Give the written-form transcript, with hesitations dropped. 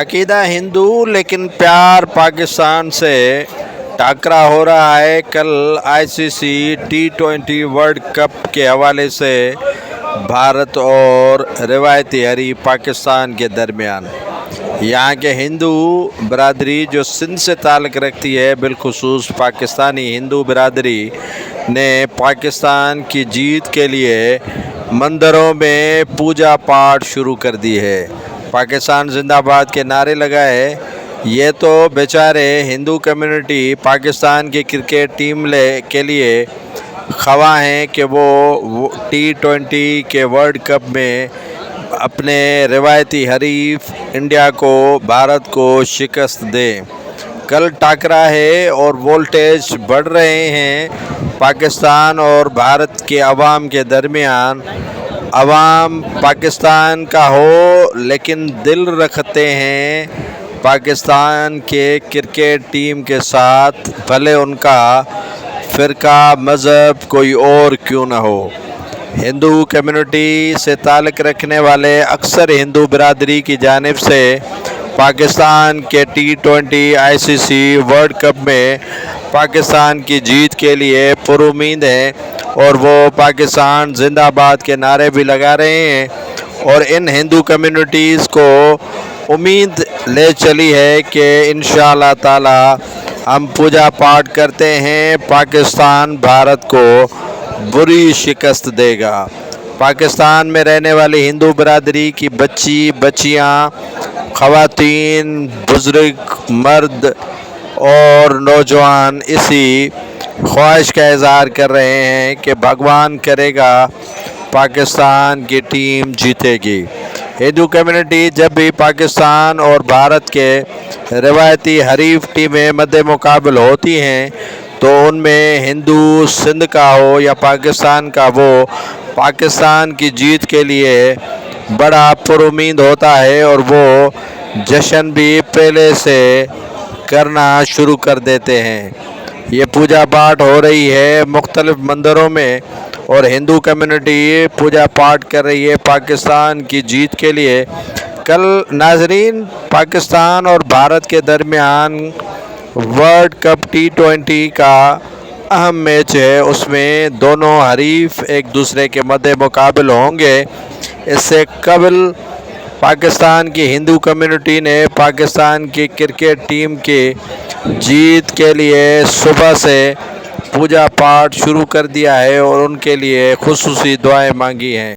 عقیدہ ہندو لیکن پیار پاکستان سے ٹاکرا ہو رہا ہے۔ کل ICC T20 ورلڈ کپ کے حوالے سے بھارت اور روایتی حریف پاکستان کے درمیان یہاں کے ہندو برادری جو سندھ سے تعلق رکھتی ہے، بالخصوص پاکستانی ہندو برادری نے پاکستان کی جیت کے لیے مندروں میں پوجا پاٹ شروع کر دی ہے۔ پاکستان زندہ آباد کے نعرے لگائے۔ یہ تو بیچارے ہندو کمیونٹی پاکستان کی کرکٹ ٹیم کے لیے خواہاں ہیں کہ وہ T20 کے ورلڈ کپ میں اپنے روایتی حریف انڈیا کو، بھارت کو شکست دیں۔ کل ٹاکرا ہے اور وولٹیج بڑھ رہے ہیں پاکستان اور بھارت کے عوام کے درمیان۔ عوام پاکستان کا ہو لیکن دل رکھتے ہیں پاکستان کے کرکٹ ٹیم کے ساتھ، بھلے ان کا فرقہ مذہب کوئی اور کیوں نہ ہو۔ ہندو کمیونٹی سے تعلق رکھنے والے اکثر ہندو برادری کی جانب سے پاکستان کے T20 ICC ورلڈ کپ میں پاکستان کی جیت کے لیے پرامید ہیں اور وہ پاکستان زندہ آباد کے نعرے بھی لگا رہے ہیں، اور ان ہندو کمیونٹیز کو امید لے چلی ہے کہ انشاءاللہ تعالی ہم پوجا پاٹ کرتے ہیں، پاکستان بھارت کو بری شکست دے گا۔ پاکستان میں رہنے والی ہندو برادری کی بچیاں، خواتین، بزرگ، مرد اور نوجوان اسی خواہش کا اظہار کر رہے ہیں کہ بھگوان کرے گا پاکستان کی ٹیم جیتے گی۔ ہندو کمیونٹی جب بھی پاکستان اور بھارت کے روایتی حریف ٹیمیں مد مقابل ہوتی ہیں تو ان میں ہندو سندھ کا ہو یا پاکستان کا، وہ پاکستان کی جیت کے لیے بڑا پرامید ہوتا ہے اور وہ جشن بھی پہلے سے کرنا شروع کر دیتے ہیں۔ یہ پوجا پاٹ ہو رہی ہے مختلف مندروں میں اور ہندو کمیونٹی پوجا پاٹ کر رہی ہے پاکستان کی جیت کے لیے۔ کل ناظرین، پاکستان اور بھارت کے درمیان ورلڈ کپ T20 کا اہم میچ ہے، اس میں دونوں حریف ایک دوسرے کے مد مقابل ہوں گے۔ اس سے قبل پاکستان کی ہندو کمیونٹی نے پاکستان کی کرکٹ ٹیم کی جیت کے لیے صبح سے پوجا پاٹ شروع کر دیا ہے اور ان کے لیے خصوصی دعائیں مانگی ہیں۔